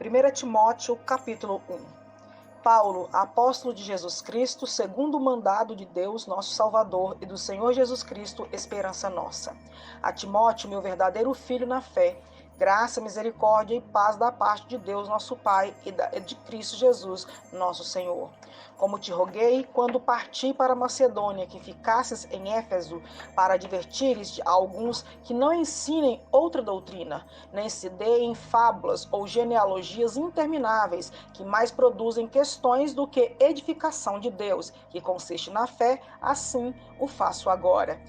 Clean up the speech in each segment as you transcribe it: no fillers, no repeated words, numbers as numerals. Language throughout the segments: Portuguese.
1 Timóteo, capítulo 1. Paulo, apóstolo de Jesus Cristo, segundo o mandado de Deus, nosso Salvador, e do Senhor Jesus Cristo, esperança nossa. A Timóteo, meu verdadeiro filho na fé, graça, misericórdia e paz da parte de Deus, nosso Pai, e de Cristo Jesus, nosso Senhor. Como te roguei, quando parti para Macedônia, que ficasses em Éfeso, para advertires a alguns que não ensinem outra doutrina, nem se deem fábulas ou genealogias intermináveis, que mais produzem questões do que edificação de Deus, que consiste na fé, assim o faço agora.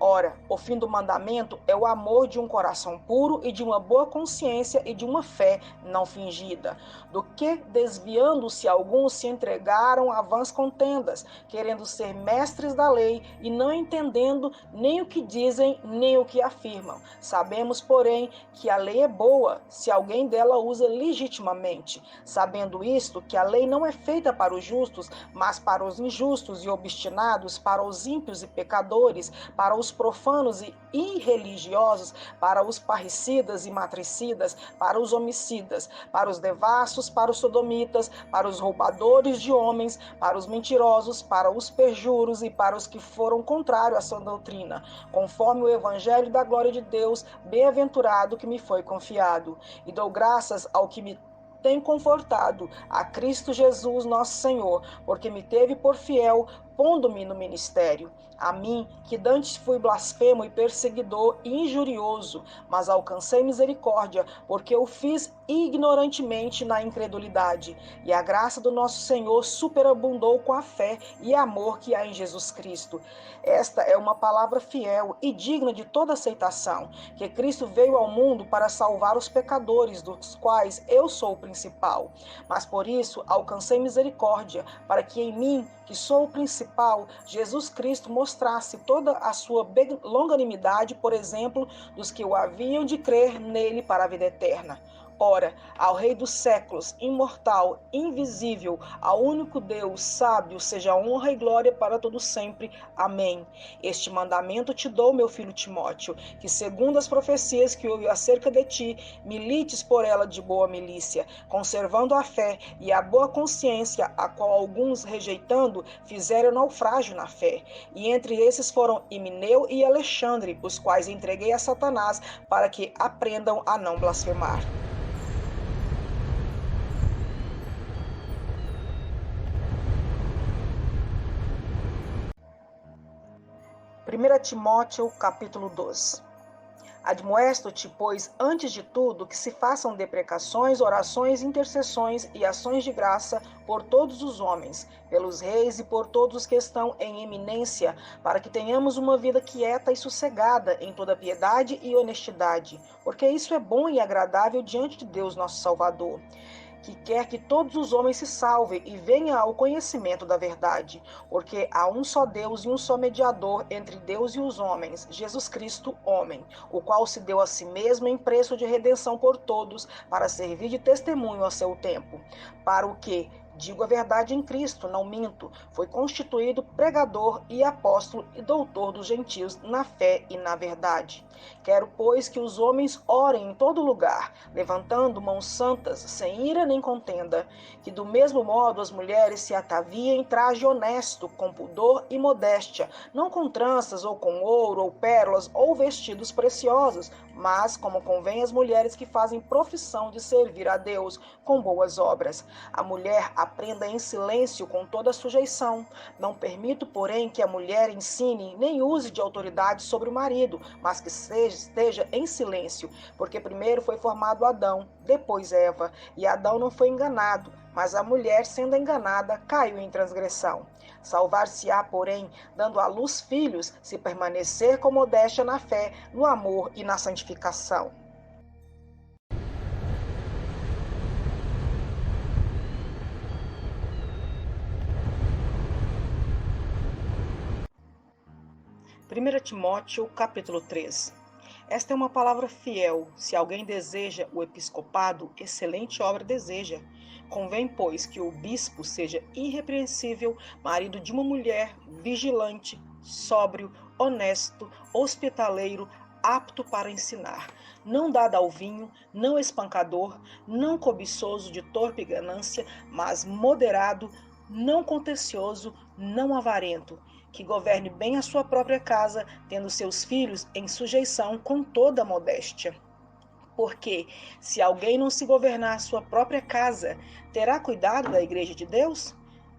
Ora, o fim do mandamento é o amor de um coração puro e de uma boa consciência e de uma fé não fingida, do que, desviando-se alguns, se entregaram a vãs contendas, querendo ser mestres da lei e não entendendo nem o que dizem, nem o que afirmam. Sabemos, porém, que a lei é boa, se alguém dela usa legitimamente. Sabendo isto, que a lei não é feita para os justos, mas para os injustos e obstinados, para os ímpios e pecadores, para os profanos e irreligiosos, para os parricidas e matricidas, para os homicidas, para os devassos, para os sodomitas, para os roubadores de homens, para os mentirosos, para os perjuros e para os que foram contrários à sua doutrina, conforme o evangelho da glória de Deus, bem-aventurado que me foi confiado. E dou graças ao que me tem confortado, a Cristo Jesus nosso Senhor, porque me teve por fiel, pondo-me no ministério. A mim, que dantes fui blasfemo e perseguidor e injurioso, mas alcancei misericórdia, porque eu fiz ignorantemente na incredulidade. E a graça do nosso Senhor superabundou com a fé e amor que há em Jesus Cristo. Esta é uma palavra fiel e digna de toda aceitação, que Cristo veio ao mundo para salvar os pecadores, dos quais eu sou o principal. Mas por isso alcancei misericórdia, para que em mim, que sou o principal, Jesus Cristo mostrasse toda a sua longanimidade, por exemplo, dos que o haviam de crer nele para a vida eterna. Ora, ao Rei dos séculos, imortal, invisível, ao único Deus, sábio, seja honra e glória para todo sempre. Amém. Este mandamento te dou, meu filho Timóteo, que segundo as profecias que houve acerca de ti, milites por ela de boa milícia, conservando a fé e a boa consciência, a qual alguns, rejeitando, fizeram naufrágio na fé. E entre esses foram Himeneu e Alexandre, os quais entreguei a Satanás, para que aprendam a não blasfemar. Primeira Timóteo, capítulo 2. Admoesto-te, pois, antes de tudo, que se façam deprecações, orações, intercessões e ações de graça por todos os homens, pelos reis e por todos os que estão em eminência, para que tenhamos uma vida quieta e sossegada em toda piedade e honestidade, porque isso é bom e agradável diante de Deus, nosso Salvador, que quer que todos os homens se salvem e venham ao conhecimento da verdade, porque há um só Deus e um só mediador entre Deus e os homens, Jesus Cristo, homem, o qual se deu a si mesmo em preço de redenção por todos, para servir de testemunho a seu tempo, para o que, digo a verdade em Cristo, não minto, foi constituído pregador e apóstolo e doutor dos gentios na fé e na verdade. Quero, pois, que os homens orem em todo lugar, levantando mãos santas, sem ira nem contenda, que do mesmo modo as mulheres se ataviem em traje honesto, com pudor e modéstia, não com tranças ou com ouro ou pérolas ou vestidos preciosos, mas como convém às mulheres que fazem profissão de servir a Deus com boas obras. A mulher aprenda em silêncio com toda sujeição. Não permito, porém, que a mulher ensine nem use de autoridade sobre o marido, mas que esteja em silêncio, porque primeiro foi formado Adão, depois Eva, e Adão não foi enganado, mas a mulher, sendo enganada, caiu em transgressão. Salvar-se-á, porém, dando à luz filhos, se permanecer com modéstia na fé, no amor e na santificação. Primeira Timóteo, capítulo 3. Esta é uma palavra fiel. Se alguém deseja o episcopado, excelente obra deseja. Convém, pois, que o bispo seja irrepreensível, marido de uma mulher, vigilante, sóbrio, honesto, hospitaleiro, apto para ensinar, não dado ao vinho, não espancador, não cobiçoso de torpe ganância, mas moderado, não contencioso, não avarento, que governe bem a sua própria casa, tendo seus filhos em sujeição com toda modéstia. Porque, se alguém não se governar a sua própria casa, terá cuidado da igreja de Deus?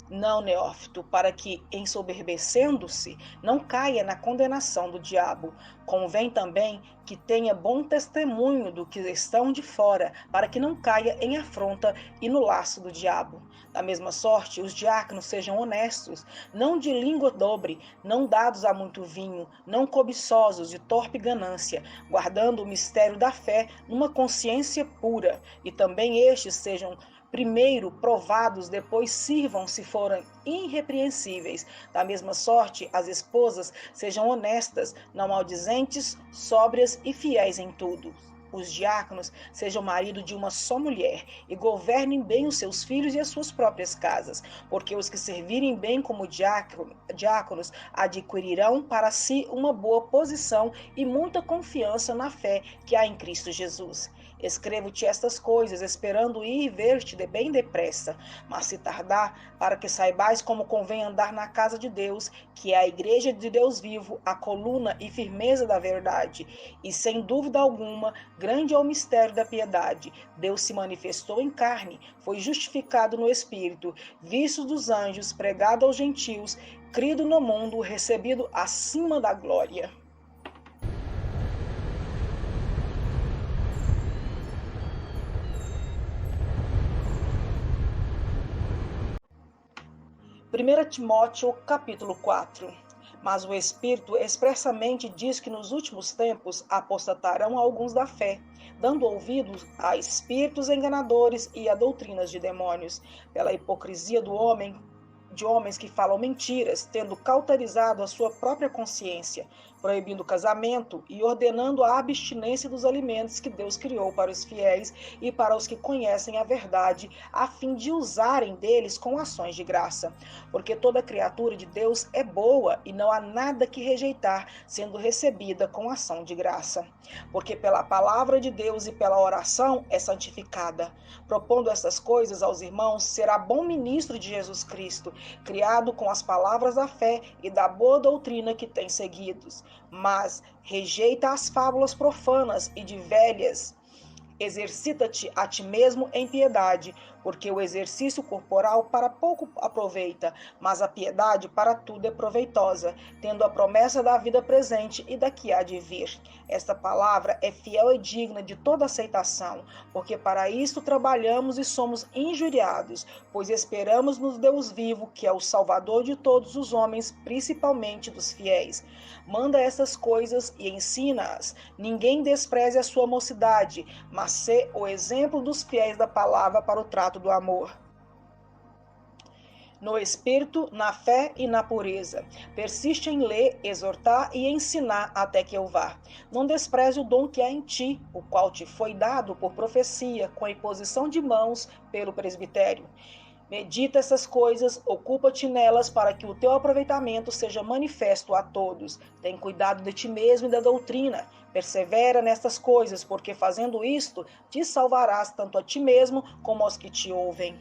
Não, neófito, para que, ensoberbecendo-se, não caia na condenação do diabo. Convém também que tenha bom testemunho do que estão de fora, para que não caia em afronta e no laço do diabo. Da mesma sorte, os diáconos sejam honestos, não de língua dobre, não dados a muito vinho, não cobiçosos de torpe ganância, guardando o mistério da fé numa consciência pura, e também estes sejam primeiro provados, depois sirvam se forem irrepreensíveis. Da mesma sorte, as esposas sejam honestas, não maldizentes, sóbrias e fiéis em tudo. Os diáconos sejam marido de uma só mulher e governem bem os seus filhos e as suas próprias casas, porque os que servirem bem como diáconos adquirirão para si uma boa posição e muita confiança na fé que há em Cristo Jesus. Escrevo-te estas coisas, esperando ir ver-te de bem depressa, mas se tardar, para que saibais como convém andar na casa de Deus, que é a igreja de Deus vivo, a coluna e firmeza da verdade. E sem dúvida alguma, grande é o mistério da piedade. Deus se manifestou em carne, foi justificado no Espírito, visto dos anjos, pregado aos gentios, crido no mundo, recebido acima da glória. Primeira Timóteo, capítulo 4. Mas o Espírito expressamente diz que nos últimos tempos apostatarão alguns da fé, dando ouvidos a espíritos enganadores e a doutrinas de demônios, pela hipocrisia de homens que falam mentiras, tendo cauterizado a sua própria consciência, proibindo o casamento e ordenando a abstinência dos alimentos que Deus criou para os fiéis e para os que conhecem a verdade, a fim de usarem deles com ações de graça. Porque toda criatura de Deus é boa e não há nada que rejeitar, sendo recebida com ação de graça. Porque pela palavra de Deus e pela oração é santificada. Propondo estas coisas aos irmãos, será bom ministro de Jesus Cristo, criado com as palavras da fé e da boa doutrina que tem seguidos. Mas rejeita as fábulas profanas e de velhas. Exercita-te a ti mesmo em piedade, porque o exercício corporal para pouco aproveita, mas a piedade para tudo é proveitosa, tendo a promessa da vida presente e da que há de vir. Esta palavra é fiel e digna de toda aceitação, porque para isto trabalhamos e somos injuriados, pois esperamos no Deus vivo, que é o Salvador de todos os homens, principalmente dos fiéis. Manda essas coisas e ensina-as. Ninguém despreze a sua mocidade, mas sê o exemplo dos fiéis da palavra para o trato do amor. No espírito, na fé e na pureza. Persiste em ler, exortar e ensinar até que eu vá. Não despreze o dom que há em ti, o qual te foi dado por profecia, com a imposição de mãos pelo presbitério. Medita essas coisas, ocupa-te nelas para que o teu aproveitamento seja manifesto a todos. Tem cuidado de ti mesmo e da doutrina. Persevera nestas coisas, porque fazendo isto, te salvarás tanto a ti mesmo como aos que te ouvem.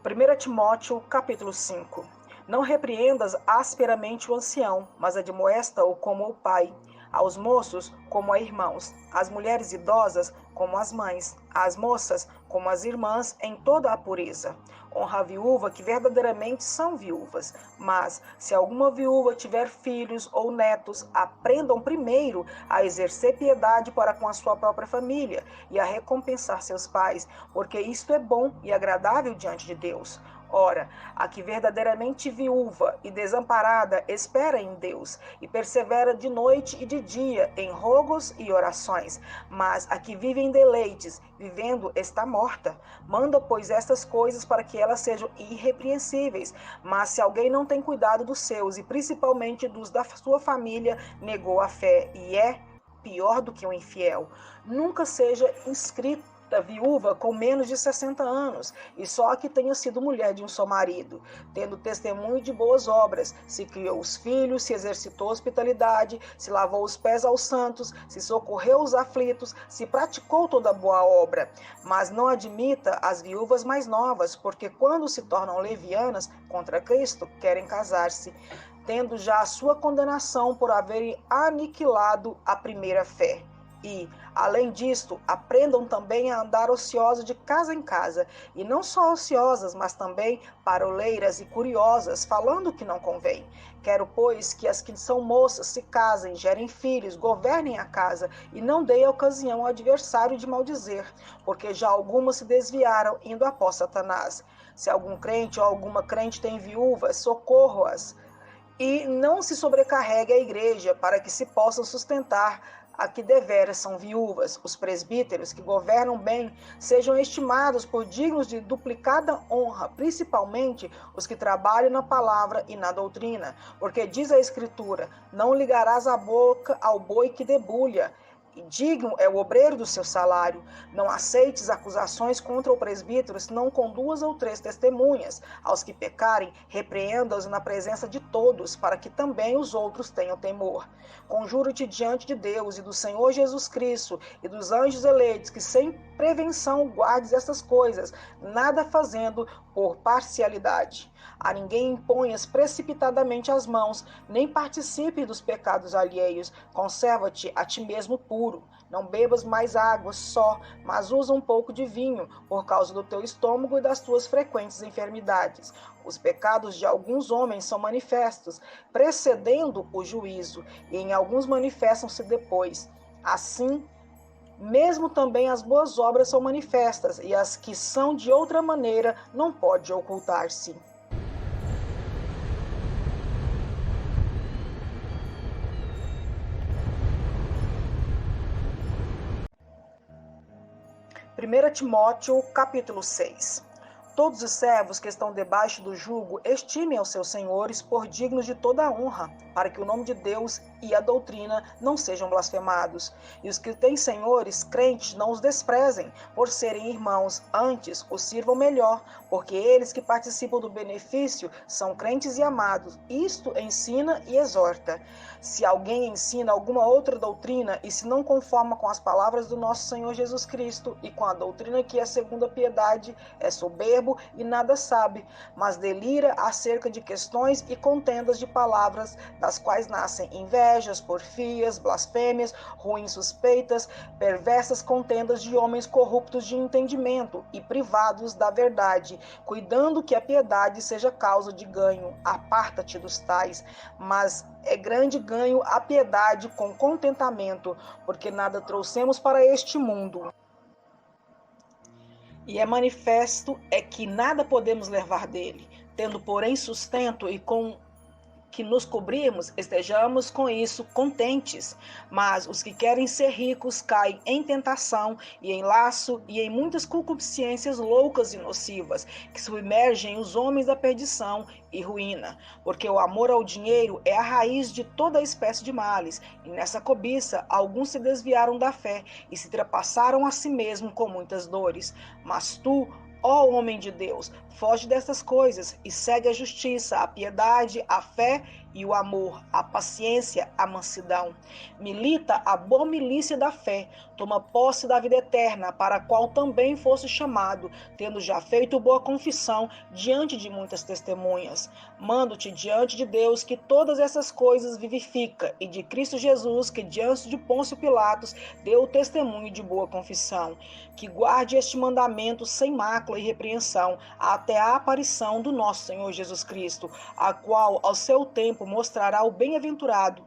Primeira Timóteo, capítulo 5. Não repreendas asperamente o ancião, mas admoesta-o como o pai, aos moços como a irmãos, às mulheres idosas como as mães, às moças como as irmãs, em toda a pureza. Honra a viúva que verdadeiramente são viúvas, mas se alguma viúva tiver filhos ou netos, aprendam primeiro a exercer piedade para com a sua própria família e a recompensar seus pais, porque isto é bom e agradável diante de Deus. Ora, a que verdadeiramente viúva e desamparada espera em Deus e persevera de noite e de dia em rogos e orações, mas a que vive em deleites, vivendo está morta. Manda, pois, estas coisas para que elas sejam irrepreensíveis. Mas se alguém não tem cuidado dos seus, e principalmente dos da sua família, negou a fé e é pior do que um infiel. Nunca seja inscrito viúva com menos de 60 anos, e só que tenha sido mulher de um só marido, tendo testemunho de boas obras, se criou os filhos, se exercitou hospitalidade, se lavou os pés aos santos, se socorreu os aflitos, se praticou toda boa obra. Mas não admita as viúvas mais novas, porque quando se tornam levianas contra Cristo, querem casar-se, tendo já a sua condenação por haverem aniquilado a primeira fé. E, além disto, aprendam também a andar ociosas de casa em casa, e não só ociosas, mas também paroleiras e curiosas, falando o que não convém. Quero, pois, que as que são moças se casem, gerem filhos, governem a casa, e não deem ocasião ao adversário de maldizer, porque já algumas se desviaram, indo após Satanás. Se algum crente ou alguma crente tem viúvas, socorro-as, e não se sobrecarregue a igreja, para que se possam sustentar a que deveras são viúvas. Os presbíteros que governam bem sejam estimados por dignos de duplicada honra, principalmente os que trabalham na palavra e na doutrina, porque diz a Escritura: não ligarás a boca ao boi que debulha, e digno é o obreiro do seu salário. Não aceites acusações contra o presbítero, senão com 2 ou 3 testemunhas. Aos que pecarem, repreenda-os na presença de todos, para que também os outros tenham temor. Conjuro-te diante de Deus e do Senhor Jesus Cristo e dos anjos eleitos, que sem prevenção guardes estas coisas, nada fazendo por parcialidade. A ninguém imponhas precipitadamente as mãos, nem participe dos pecados alheios. Conserva-te a ti mesmo puro. Não bebas mais água só, mas usa um pouco de vinho, por causa do teu estômago e das tuas frequentes enfermidades. Os pecados de alguns homens são manifestos, precedendo o juízo, e em alguns manifestam-se depois. Assim, mesmo também as boas obras são manifestas, e as que são de outra maneira não pode ocultar-se. Primeira Timóteo, capítulo 6. Todos os servos que estão debaixo do jugo estimem aos seus senhores por dignos de toda a honra, para que o nome de Deus e a doutrina não sejam blasfemados. E os que têm senhores crentes não os desprezem, por serem irmãos, antes os sirvam melhor, porque eles que participam do benefício são crentes e amados. Isto ensina e exorta. Se alguém ensina alguma outra doutrina e se não conforma com as palavras do nosso Senhor Jesus Cristo e com a doutrina que é segundo a piedade, é soberbo e nada sabe, mas delira acerca de questões e contendas de palavras, das quais nascem invejas, porfias, blasfêmias, ruins suspeitas, perversas contendas de homens corruptos de entendimento e privados da verdade, cuidando que a piedade seja causa de ganho. Aparta-te dos tais, mas é grande ganho a piedade com contentamento, porque nada trouxemos para este mundo. E é manifesto é que nada podemos levar dele, tendo porém sustento e com que nos cobrirmos, estejamos com isso contentes. Mas os que querem ser ricos caem em tentação e em laço e em muitas concupiscências loucas e nocivas, que submergem os homens da perdição e ruína. Porque o amor ao dinheiro é a raiz de toda espécie de males, e nessa cobiça alguns se desviaram da fé e se trapassaram a si mesmos com muitas dores. Mas tu, ó homem de Deus, foge dessas coisas e segue a justiça, a piedade, a fé e o amor, a paciência, a mansidão. Milita a boa milícia da fé, toma posse da vida eterna, para a qual também fosse chamado, tendo já feito boa confissão diante de muitas testemunhas. Mando-te diante de Deus que todas essas coisas vivifica, e de Cristo Jesus, que diante de Pôncio Pilatos deu o testemunho de boa confissão, que guarde este mandamento sem mácula e repreensão, até a aparição do nosso Senhor Jesus Cristo, a qual ao seu tempo mostrará o bem-aventurado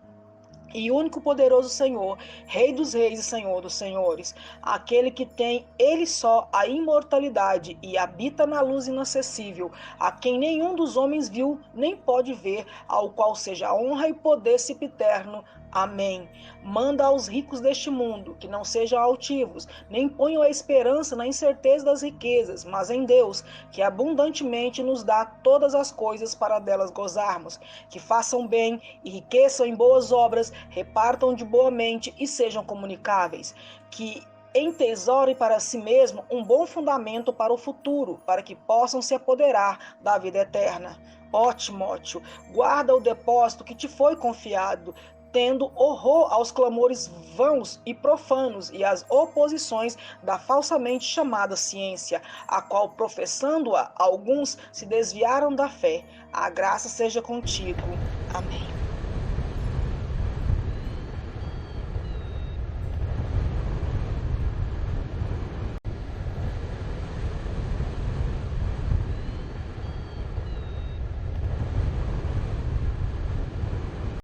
e único poderoso Senhor, Rei dos reis e Senhor dos senhores, aquele que tem ele só a imortalidade e habita na luz inacessível, a quem nenhum dos homens viu nem pode ver, ao qual seja honra e poder sempiterno. Amém. Manda aos ricos deste mundo que não sejam altivos, nem ponham a esperança na incerteza das riquezas, mas em Deus, que abundantemente nos dá todas as coisas para delas gozarmos. Que façam bem, enriqueçam em boas obras, repartam de boa mente e sejam comunicáveis. Que entesoure para si mesmo um bom fundamento para o futuro, para que possam se apoderar da vida eterna. Ó Timóteo, guarda o depósito que te foi confiado, tendo horror aos clamores vãos e profanos e às oposições da falsamente chamada ciência, a qual, professando-a, alguns se desviaram da fé. A graça seja contigo. Amém.